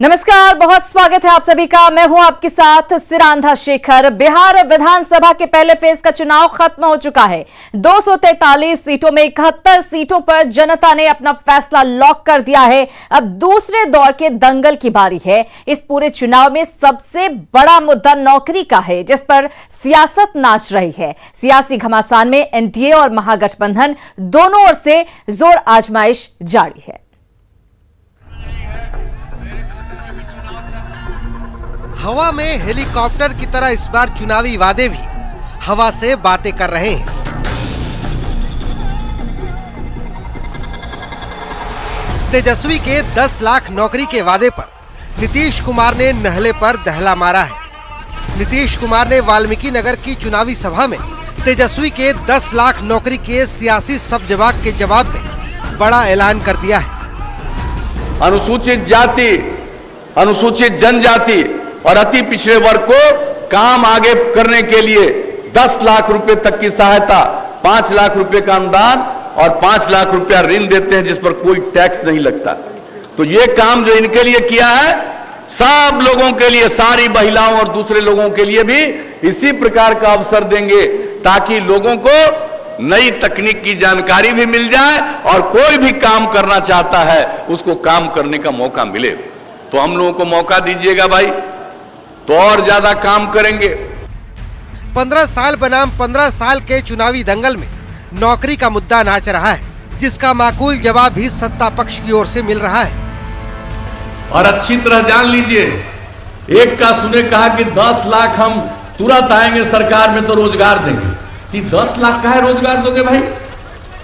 नमस्कार, बहुत स्वागत है आप सभी का। मैं हूं आपके साथ सिरांधा शेखर। बिहार विधानसभा के पहले फेज का चुनाव खत्म हो चुका है। 243 सीटों में 71 सीटों पर जनता ने अपना फैसला लॉक कर दिया है। अब दूसरे दौर के दंगल की बारी है। इस पूरे चुनाव में सबसे बड़ा मुद्दा नौकरी का है, जिस पर सियासत नाच रही है। सियासी घमासान में एनडीए और महागठबंधन दोनों ओर से जोर आजमाइश जारी है। हवा में हेलीकॉप्टर की तरह इस बार चुनावी वादे भी हवा से बातें कर रहे हैं। तेजस्वी के 10 लाख नौकरी के वादे पर नीतीश कुमार ने नहले पर दहला मारा है। नीतीश कुमार ने वाल्मीकि नगर की चुनावी सभा में तेजस्वी के 10 लाख नौकरी के सियासी सब्जवाब के जवाब में बड़ा ऐलान कर दिया है। अनुसूचित जाति, अनुसूचित जनजाति और अति पिछड़े वर्ग को काम आगे करने के लिए 10 लाख रुपए तक की सहायता, 5 लाख रुपए का अनुदान और 5 लाख रुपया ऋण देते हैं, जिस पर कोई टैक्स नहीं लगता। तो ये काम जो इनके लिए किया है, सब लोगों के लिए, सारी महिलाओं और दूसरे लोगों के लिए भी इसी प्रकार का अवसर देंगे, ताकि लोगों को नई तकनीक की जानकारी भी मिल जाए और कोई भी काम करना चाहता है उसको काम करने का मौका मिले। तो हम लोगों को मौका दीजिएगा भाई, तो और ज्यादा काम करेंगे। 15 साल बनाम 15 साल के चुनावी दंगल में नौकरी का मुद्दा नाच रहा है, जिसका माकूल जवाब भी सत्ता पक्ष की ओर से मिल रहा है। और अच्छी तरह जान लीजिए, एक का सुने कहा कि 10 लाख हम तुरंत आएंगे सरकार में तो रोजगार देंगे। कि 10 लाख का है रोजगार दोगे भाई?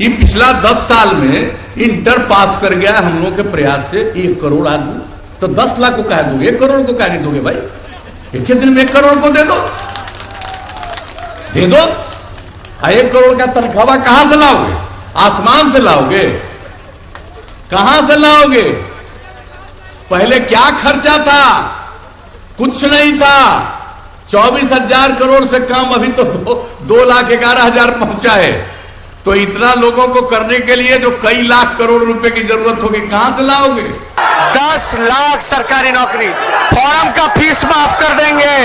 ये पिछला 10 साल में इंटर पास कर गया हम लोगों के प्रयास से 1 करोड़ आदमी, तो 10 लाख को कह दोगे? 1 करोड़ को कह नहीं दोगे भाई? एक दिन में 1 करोड़ को दे दो, दे दो। 1 करोड़ का तनख्वाह कहां से लाओगे? आसमान से लाओगे? कहां से लाओगे? पहले क्या खर्चा था? कुछ नहीं था। 24,000 करोड़ से कम, अभी तो 2,11,000 पहुंचा है। तो इतना लोगों को करने के लिए जो कई लाख करोड़ रुपए की जरूरत होगी, कहां से लाओगे? 10 लाख सरकारी नौकरी, फॉर्म का फीस माफ कर देंगे,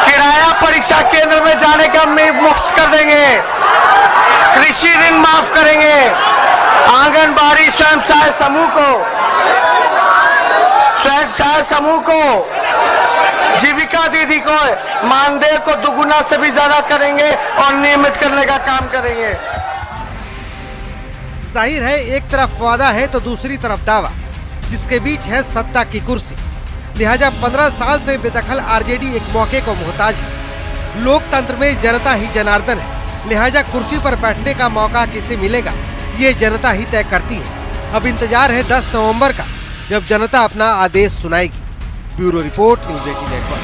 किराया परीक्षा केंद्र में जाने का मुफ्त कर देंगे, कृषि ऋण माफ करेंगे, आंगनबाड़ी स्वयं सहायता समूह को, जीविका दीदी को मानदेय को दुगुना से भी ज्यादा करेंगे और नियमित करने का काम करेंगे। जाहिर है, एक तरफ वादा है तो दूसरी तरफ दावा, जिसके बीच है सत्ता की कुर्सी। लिहाजा 15 साल से बेदखल आरजेडी एक मौके को मोहताज है। लोकतंत्र में जनता ही जनार्दन है, लिहाजा कुर्सी पर बैठने का मौका किसे मिलेगा, ये जनता ही तय करती है। अब इंतजार है 10 नवंबर का, जब जनता अपना आदेश सुनाएगी। Bureau report, news 18 network.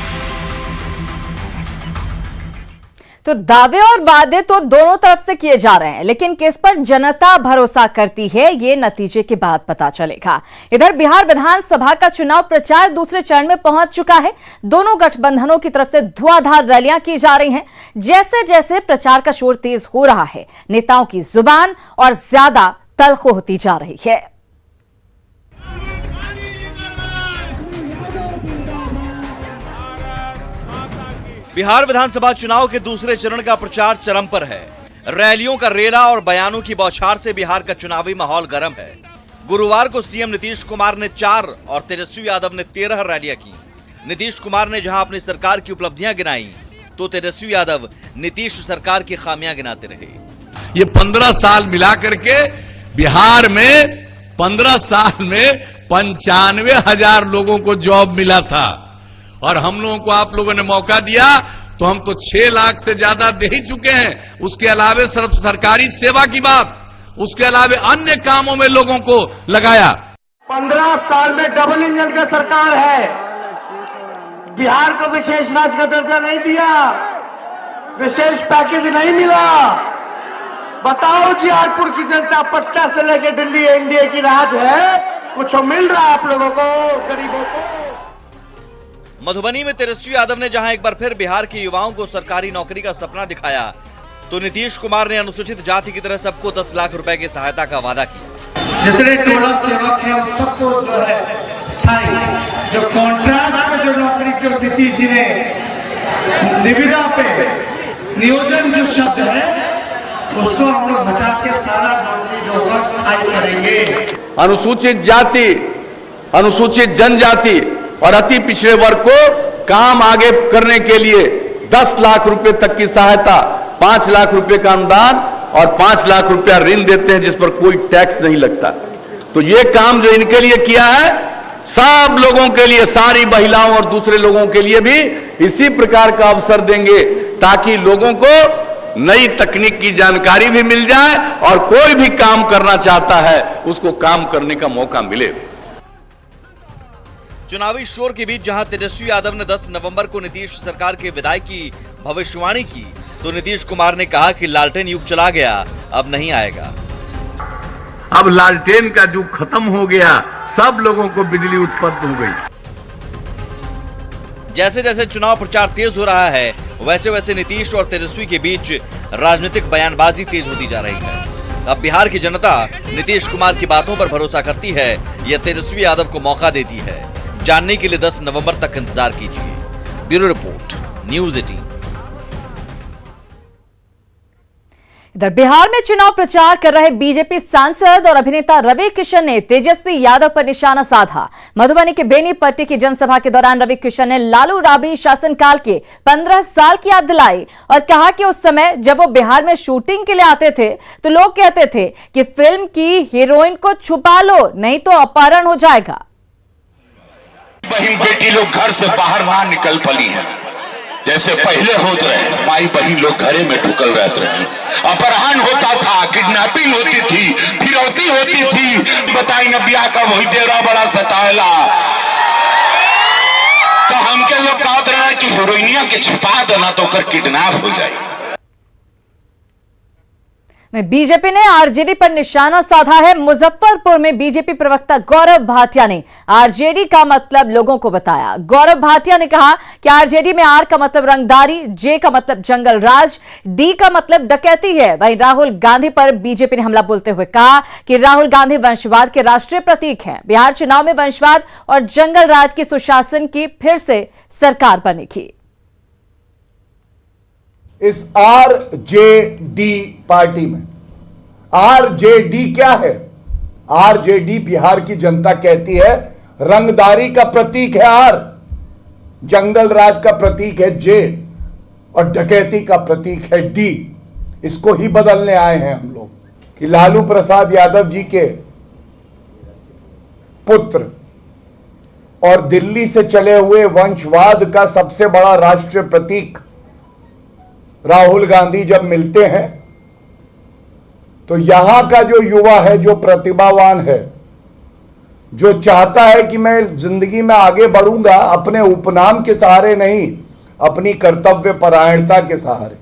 तो दावे और वादे तो दोनों तरफ से किए जा रहे हैं, लेकिन किस पर जनता भरोसा करती है, ये नतीजे के बाद पता चलेगा। इधर बिहार विधानसभा का चुनाव प्रचार दूसरे चरण में पहुंच चुका है। दोनों गठबंधनों की तरफ से धुआंधार रैलियां की जा रही हैं। जैसे जैसे प्रचार का शोर तेज हो रहा है, नेताओं की जुबान और ज्यादा तल्ख होती जा रही है। बिहार विधानसभा चुनाव के दूसरे चरण का प्रचार चरम पर है। रैलियों का रेला और बयानों की बौछार से बिहार का चुनावी माहौल गर्म है। गुरुवार को सीएम नीतीश कुमार ने 4 और तेजस्वी यादव ने 13 रैलियां की। नीतीश कुमार ने जहां अपनी सरकार की उपलब्धियां गिनाई, तो तेजस्वी यादव नीतीश सरकार की खामियां गिनाते रहे। ये 15 साल मिला करके बिहार में 15 साल में 95,000 लोगों को जॉब मिला था, और हम लोगों को आप लोगों ने मौका दिया तो हम तो 6 लाख से ज्यादा दे ही चुके हैं। उसके अलावे सिर्फ सरकारी सेवा की बात, उसके अलावे अन्य कामों में लोगों को लगाया। 15 साल में डबल इंजन का सरकार है। बिहार को विशेष राज्य का दर्जा नहीं दिया, विशेष पैकेज नहीं मिला। बताओ जी, आरपुर की जनता पटना से लेकर दिल्ली एनडीए की राज है, कुछ मिल रहा है आप लोगों को, गरीबों को? मधुबनी में तेजस्वी यादव ने जहां एक बार फिर बिहार के युवाओं को सरकारी नौकरी का सपना दिखाया, तो नीतीश कुमार ने अनुसूचित जाति की तरह सबको 10 लाख रुपए की सहायता का वादा किया। जितने टोला सेवक हैं उन सबको जो है स्थायी जो कॉन्ट्रैक्ट पे जो नौकरी जो नीतीश जी ने निविदा पे नियोजन जो शब्द है उसको हम लोग हटा के सारा नौकरी जो होगा स्थायी करेंगे। अनुसूचित जाति, अनुसूचित जनजाति और अति पिछड़े वर्ग को काम आगे करने के लिए 10 लाख रुपए तक की सहायता, 5 लाख रुपए का अनुदान और 5 लाख रुपया ऋण देते हैं जिस पर कोई टैक्स नहीं लगता। तो ये काम जो इनके लिए किया है, सब लोगों के लिए, सारी महिलाओं और दूसरे लोगों के लिए भी इसी प्रकार का अवसर देंगे ताकि लोगों को नई तकनीक की जानकारी भी मिल जाए और कोई भी काम करना चाहता है उसको काम करने का मौका मिले। चुनावी शोर के बीच जहां तेजस्वी यादव ने 10 नवंबर को नीतीश सरकार के विदाई की भविष्यवाणी की, तो नीतीश कुमार ने कहा कि लालटेन युग चला गया, अब नहीं आएगा। अब लालटेन का युग खत्म हो गया, सब लोगों को बिजली उत्पन्न हो गई। जैसे जैसे चुनाव प्रचार तेज हो रहा है, वैसे वैसे नीतीश और तेजस्वी के बीच राजनीतिक बयानबाजी तेज होती जा रही है। अब बिहार की जनता नीतीश कुमार की बातों पर भरोसा करती है या तेजस्वी यादव को मौका देती है, जानने के लिए 10 नवंबर तक इंतजार कीजिए। Bureau report, news 18। इधर बिहार में चुनाव प्रचार कर रहे बीजेपी सांसद और अभिनेता रवि किशन ने तेजस्वी यादव पर निशाना साधा। मधुबनी के बेनीपट्टी की जनसभा के दौरान रवि किशन ने लालू राबड़ी शासनकाल के 15 साल की याद दिलाई और कहा कि उस समय जब वो बिहार में शूटिंग के लिए आते थे तो लोग कहते थे कि फिल्म की हीरोइन को छुपा लो नहीं तो अपहरण हो जाएगा। बहन बेटी लोग घर से बाहर वहां निकल पली है, जैसे पहले होते रहे, माई बहन लोग घरे में ढुकल रहते रहे, अपहरण होता था, किडनैपिंग होती थी, फिरौती होती थी। बताई न बिया का वही डेरा बड़ा सताएला, तो हमके लोग कहते रहे कि हीरोइनिया के छिपा देना तो कर किडनैप हो जाए। बीजेपी ने आरजेडी पर निशाना साधा है। मुजफ्फरपुर में बीजेपी प्रवक्ता गौरव भाटिया ने आरजेडी का मतलब लोगों को बताया। गौरव भाटिया ने कहा कि आरजेडी में आर का मतलब रंगदारी, जे का मतलब जंगल राज, डी का मतलब डकैती है। वहीं राहुल गांधी पर बीजेपी ने हमला बोलते हुए कहा कि राहुल गांधी वंशवाद के राष्ट्रीय प्रतीक हैं। बिहार चुनाव में वंशवाद और जंगल राज की सुशासन की फिर से सरकार बनेगी। इस आरजेडी पार्टी में आरजेडी क्या है? आरजेडी बिहार की जनता कहती है रंगदारी का प्रतीक है आर, जंगल राज का प्रतीक है जे और डकैती का प्रतीक है डी। इसको ही बदलने आए हैं हम लोग कि लालू प्रसाद यादव जी के पुत्र और दिल्ली से चले हुए वंशवाद का सबसे बड़ा राष्ट्रीय प्रतीक राहुल गांधी जब मिलते हैं तो यहां का जो युवा है, जो प्रतिभावान है, जो चाहता है कि मैं जिंदगी में आगे बढ़ूंगा अपने उपनाम के सहारे नहीं, अपनी कर्तव्य परायणता के सहारे।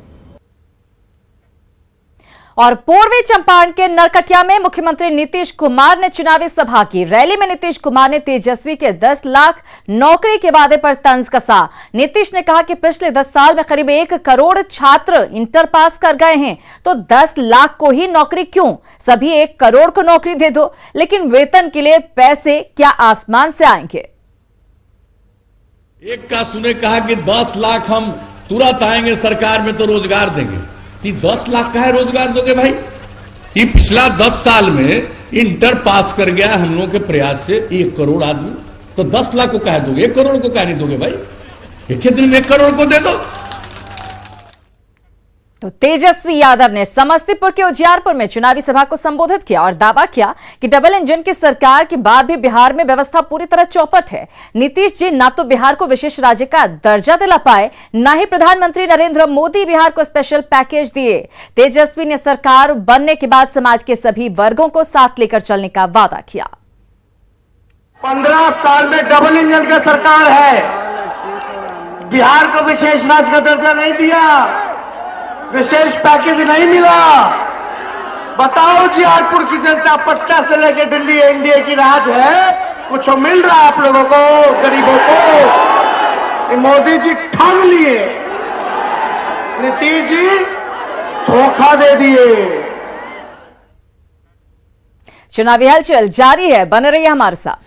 और पूर्वी चंपारण के नरकटिया में मुख्यमंत्री नीतीश कुमार ने चुनावी सभा की। रैली में नीतीश कुमार ने तेजस्वी के 10 लाख नौकरी के वादे पर तंज कसा। नीतीश ने कहा कि पिछले 10 साल में करीब 1 करोड़ छात्र इंटर पास कर गए हैं, तो 10 लाख को ही नौकरी क्यों? सभी 1 करोड़ को नौकरी दे दो, लेकिन वेतन के लिए पैसे क्या आसमान से आएंगे? एक का सुने कहा कि 10 लाख हम तुरंत आएंगे सरकार में तो रोजगार देंगे। 10 लाख का है रोजगार दोगे भाई? ये पिछला 10 साल में इंटर पास कर गया हम लोगों के प्रयास से 1 करोड़ आदमी, तो 10 लाख को कह दोगे? 1 करोड़ को कह नहीं दोगे भाई? एक ही दिन में 1 करोड़ को दे दो। तो तेजस्वी यादव ने समस्तीपुर के उजियारपुर में चुनावी सभा को संबोधित किया और दावा किया कि डबल इंजन की सरकार के बाद भी बिहार में व्यवस्था पूरी तरह चौपट है। नीतीश जी ना तो बिहार को विशेष राज्य का दर्जा दिला पाए, ना ही प्रधानमंत्री नरेंद्र मोदी बिहार को स्पेशल पैकेज दिए। तेजस्वी ने सरकार बनने के बाद समाज के सभी वर्गों को साथ लेकर चलने का वादा किया। 15 साल में डबल इंजन का सरकार है, बिहार को विशेष राज्य का दर्जा नहीं दिया, विशेष पैकेज नहीं मिला। बताओ उजियारपुर की जनता, पटना से लेकर दिल्ली एनडीए की राज है, कुछ मिल रहा है आप लोगों को, गरीबों को? मोदी जी ठग लिए, नीतीश जी धोखा दे दिए। चुनावी हलचल जारी है, बने रहिए हमारे साथ।